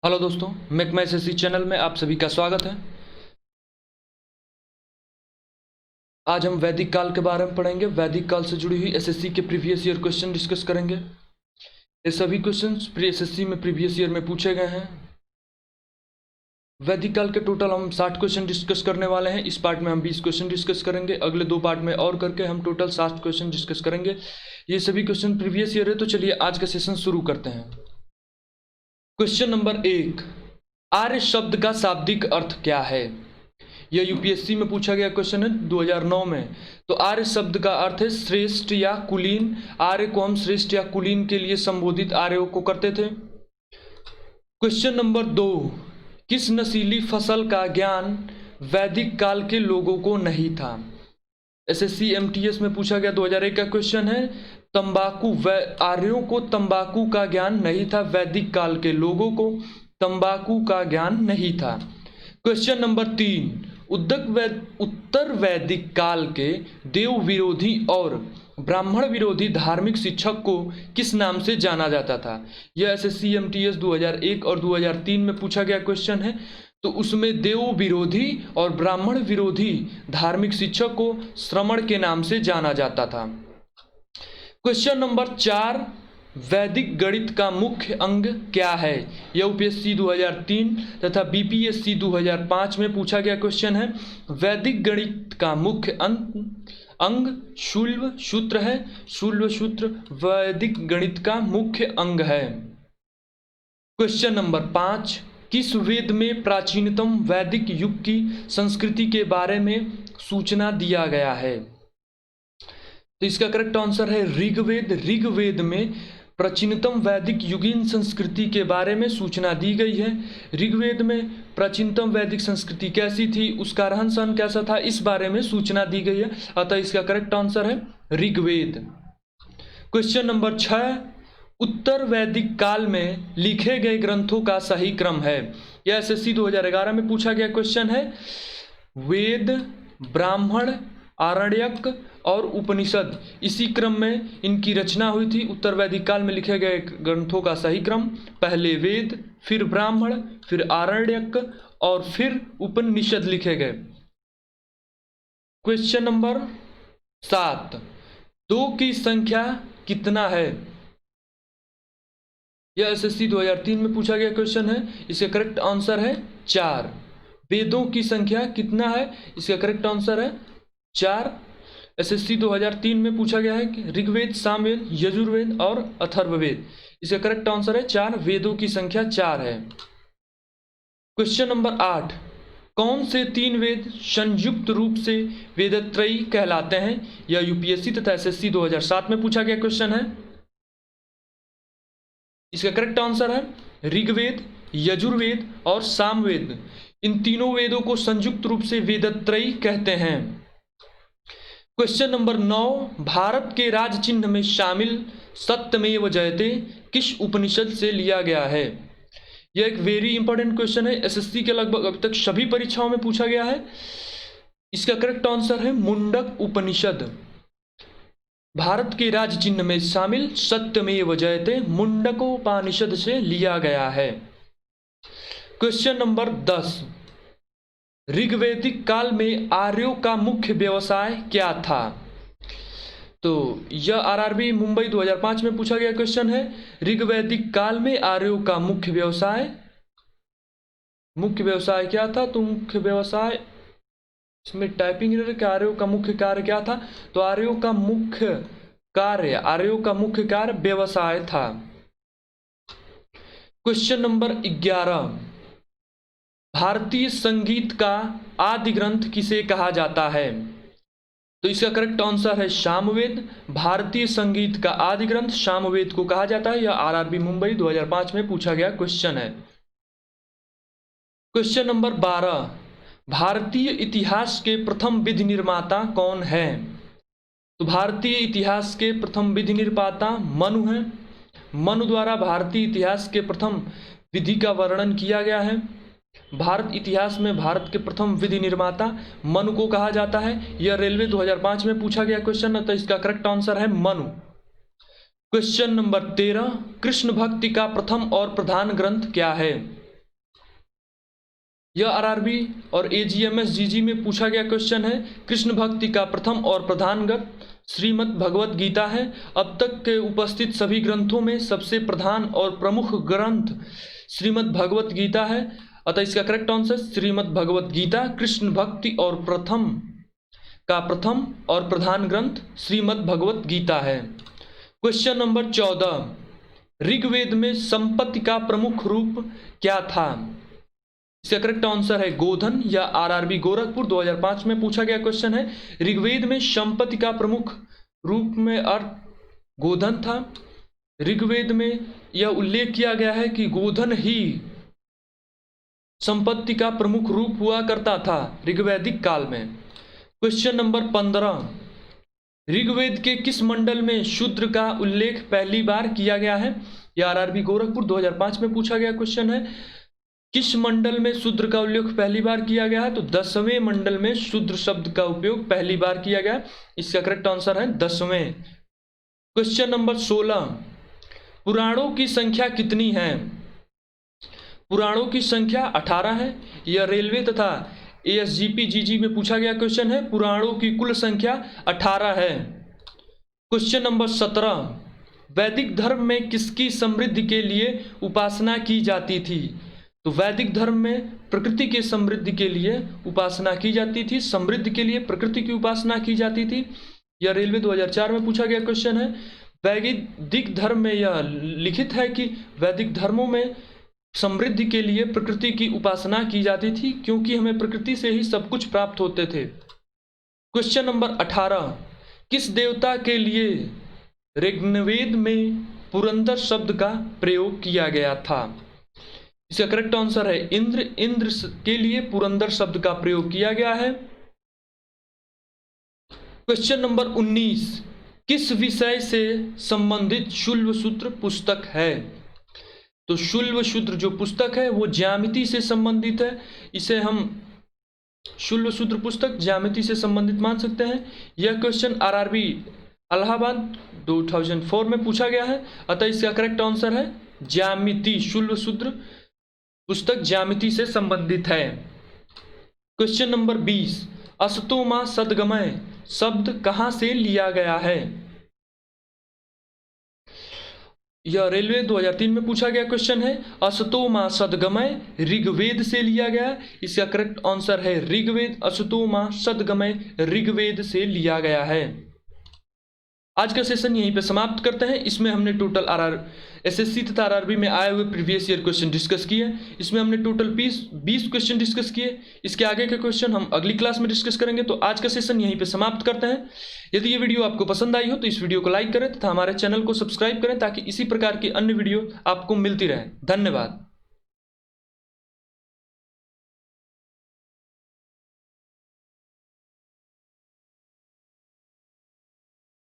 Hello दोस्तों, Mac SSC channel में आप सभी का स्वागत है। आज हम वैदिक काल के बारे में पढ़ेंगे। वैदिक काल से जुड़ी हुई एसएससी के प्रीवियस ईयर क्वेश्चन डिस्कस करेंगे। ये सभी क्वेश्चन एसएससी में प्रीवियस ईयर में पूछे गए हैं। वैदिक काल के टोटल हम 60 क्वेश्चन डिस्कस करने वाले हैं। इस पार्ट में हम 20 क्वेश्चन डिस्कस करेंगे। अगले 2 पार्ट में और करके हम टोटल 60 क्वेश्चन डिस्कस करेंगे। ये सभी क्वेश्चन प्रीवियस ईयर है, तो चलिए आज का सेशन शुरू करते हैं। क्वेश्चन नंबर 1, आर्य शब्द का शाब्दिक अर्थ क्या है? यह यूपीएससी में पूछा गया क्वेश्चन है 2009 में। तो आर्य शब्द का अर्थ है श्रेष्ठ या कुलीन। आर्य को हम श्रेष्ठ या कुलीन के लिए संबोधित आर्यों को करते थे। क्वेश्चन नंबर 2, किस नशीली फसल का ज्ञान वैदिक काल के लोगों को नहीं था? एसएससी एमटीएस में पूछा गया 2001 का क्वेश्चन है। तंबाकू, आर्यों को तंबाकू का ज्ञान नहीं था। वैदिक काल के लोगों को तंबाकू का ज्ञान नहीं था। क्वेश्चन नंबर 3, उत्तर वैदिक काल के देव विरोधी और ब्राह्मण विरोधी धार्मिक शिक्षक को किस नाम से जाना जाता था? यह एसएससी एमटीएस 2001 और 2003 में पूछा गया क्वेश्चन है। तो उसमें देव विरोधी और ब्राह्मण विरोधी धार्मिक शिक्षक को श्रमण के नाम से जाना जाता था। क्वेश्चन नंबर 4, वैदिक गणित का मुख्य अंग क्या है? यह यूपीएससी 2003 तथा बीपीएससी 2005 में पूछा गया क्वेश्चन है। वैदिक गणित का मुख्य अंग शूल्व सूत्र है। शूल्व सूत्र वैदिक गणित का मुख्य अंग है। क्वेश्चन नंबर 5, किस वेद में प्राचीनतम वैदिक युग की संस्कृति के बारे में सूचना दिया गया है? तो इसका करेक्ट आंसर है ऋग्वेद। ऋग्वेद में प्राचीनतम वैदिक युगीन संस्कृति के बारे में सूचना दी गई है। ऋग्वेद में प्राचीनतम वैदिक संस्कृति कैसी थी, उसका रहन सहन कैसा था, इस बारे में सूचना दी गई है। अतः इसका करेक्ट आंसर है ऋग्वेद। क्वेश्चन नंबर 6, उत्तर वैदिक काल में लिखे गए ग्रंथों का सही क्रम है? यह एसएससी 2011 में पूछा गया क्वेश्चन है। वेद, ब्राह्मण, आरण्यक और उपनिषद, इसी क्रम में इनकी रचना हुई थी। उत्तर वैदिक काल में लिखे गए ग्रंथों का सही क्रम, पहले वेद, फिर ब्राह्मण, फिर आरण्यक और फिर उपनिषद लिखे गए। क्वेश्चन नंबर 7, 2 की संख्या कितना है? यह एसएससी 2003 में पूछा गया क्वेश्चन है। इसका करेक्ट आंसर है 4। वेदों की संख्या कितना है? इसका करेक्ट आंसर है 4। एसएससी 2003 में पूछा गया है कि ऋग्वेद, सामवेद, यजुर्वेद और अथर्ववेद। इसका करेक्ट आंसर है 4। वेदों की संख्या 4 है। क्वेश्चन नंबर 8, कौन से 3 वेद संयुक्त रूप से वेदत्रयी कहलाते हैं? यह यूपीएससी तथा एसएससी 2007 में पूछा गया क्वेश्चन है। इसका करेक्ट आंसर है ऋग्वेद, यजुर्वेद और सामवेद। इन तीनों वेदों को संयुक्त रूप से वेदत्रयी कहते हैं। क्वेश्चन नंबर 9, भारत के राज चिन्ह में शामिल सत्यमेव जयते किस उपनिषद से लिया गया है? यह एक वेरी इंपॉर्टेंट क्वेश्चन है। एसएससी के लगभग अभी तक सभी परीक्षाओं में पूछा गया है। इसका करेक्ट आंसर है मुंडक उपनिषद। भारत के राज चिन्ह में शामिल सत्यमेव जयते मुंडकोपनिषद से लिया गया है। क्वेश्चन नंबर 10, ऋग्वैदिक काल में आर्यों का मुख्य व्यवसाय क्या था? तो यह आरआरबी मुंबई 2005 में पूछा गया क्वेश्चन है। ऋग्वैदिक काल में आर्यों का मुख्य व्यवसाय क्या था? तो मुख्य व्यवसाय, इसमें टाइपिंग एरर के आर्यों का मुख्य कार्य क्या था? तो आर्यों का मुख्य कार्य व्यवसाय था। क्वेश्चन नंबर 11, भारतीय संगीत का आदि ग्रंथ किसे कहा जाता है? तो इसका करेक्ट आंसर है सामवेद। भारतीय संगीत का आदि ग्रंथ सामवेद को कहा जाता है। यह आरआरबी मुंबई 2005 में पूछा गया क्वेश्चन है। क्वेश्चन नंबर 12, भारतीय इतिहास के प्रथम विधि निर्माता कौन है? तो भारतीय इतिहास के प्रथम विधि निर्माता मनु हैं। मनु द्वारा भारतीय इतिहास के प्रथम विधि का वर्णन किया गया है। भारत इतिहास में भारत के प्रथम विधि निर्माता मनु को कहा जाता है। यह रेलवे 2005 में पूछा गया क्वेश्चन है, तो इसका करेक्ट आंसर है मनु। क्वेश्चन नंबर 13, कृष्ण भक्ति का प्रथम और प्रधान ग्रंथ क्या है? यह आरआरबी और एजीएमएस जीजी में पूछा गया क्वेश्चन है। कृष्ण भक्ति का प्रथम और प्रधान ग्रंथ श्रीमद् भगवत गीता है। अब तक के उपस्थित सभी ग्रंथों में सबसे प्रधान और प्रमुख ग्रंथ श्रीमद् भगवत गीता है, अतः इसका करेक्ट आंसर श्रीमद् भगवत गीता। कृष्ण भक्ति और प्रथम और प्रधान ग्रंथ श्रीमद् भगवत गीता है। क्वेश्चन नंबर 14, ऋग्वेद में संपत्ति का प्रमुख रूप क्या था? इसका करेक्ट आंसर है गोधन। या आरआरबी गोरखपुर 2005 में पूछा गया क्वेश्चन है। ऋग्वेद में संपत्ति का प्रमुख रूप में अर्थ गोधन था। ऋग्वेद में यह उल्लेख किया गया है कि गोधन ही संपत्ति का प्रमुख रूप हुआ करता था ऋग्वैदिक काल में। क्वेश्चन नंबर 15, ऋग्वेद के किस मंडल में शूद्र का उल्लेख पहली बार किया गया है? यह आरआरबी गोरखपुर 2005 में पूछा गया क्वेश्चन है। किस मंडल में शूद्र का उल्लेख पहली बार किया गया है? तो 10वें मंडल में शूद्र शब्द का उपयोग पहली बार किया गया। इसका करेक्ट आंसर है 10वें। क्वेश्चन नंबर 16, पुराणों की संख्या कितनी है? पुराणों की संख्या 18 है। यह रेलवे तथा एएसजीपी जीजी में पूछा गया क्वेश्चन है। पुराणों की कुल संख्या 18 है। क्वेश्चन नंबर 17, वैदिक धर्म में किसकी समृद्धि के लिए उपासना की जाती थी? तो वैदिक धर्म में प्रकृति के समृद्धि के लिए उपासना की जाती थी। समृद्धि के लिए प्रकृति की उपासना की जाती थी। यह रेलवे 2004 में पूछा गया क्वेश्चन है। वैदिक धर्म में यह लिखित है कि वैदिक धर्मों में समृद्धि के लिए प्रकृति की उपासना की जाती थी, क्योंकि हमें प्रकृति से ही सब कुछ प्राप्त होते थे। क्वेश्चन नंबर 18, किस देवता के लिए ऋग्वेद में पुरंदर शब्द का प्रयोग किया गया था? इसका करेक्ट आंसर है इंद्र। इंद्र के लिए पुरंदर शब्द का प्रयोग किया गया है। क्वेश्चन नंबर 19, किस विषय से संबंधित शुल्ब सूत्र पुस्तक है? तो शुल्ब सूत्र जो पुस्तक है वो ज्यामिति से संबंधित है। इसे हम शुल्ब सूत्र पुस्तक ज्यामिति से संबंधित मान सकते हैं। यह क्वेश्चन आरआरबी इलाहाबाद 2004 में पूछा गया है, अतः इसका करेक्ट आंसर है ज्यामिति। शुल्ब सूत्र पुस्तक ज्यामिति से संबंधित है। क्वेश्चन नंबर 20, असतो मा सद्गमय शब्द कहां से लिया गया है? यह रेलवे 2003 में पूछा गया क्वेश्चन है। असतो मा सद्गमय ऋग्वेद से लिया गया। इसका करेक्ट आंसर है ऋग्वेद। असतो मा सद्गमय ऋग्वेद से लिया गया है। आज का सेशन यहीं पे समाप्त करते हैं। इसमें हमने टोटल एसएससी तथा आरआरबी में आए हुए प्रीवियस ईयर क्वेश्चन डिस्कस किए। इसमें हमने टोटल 20 क्वेश्चन डिस्कस किए। इसके आगे के क्वेश्चन हम अगली क्लास में डिस्कस करेंगे। तो आज का सेशन यहीं पे समाप्त करते हैं। यदि ये वीडियो आपको पसंद आई हो तो इस वीडियो को लाइक करें तथा हमारे चैनल को सब्सक्राइब करें, ताकि इसी प्रकार की अन्य वीडियो आपको मिलती रहे। धन्यवाद।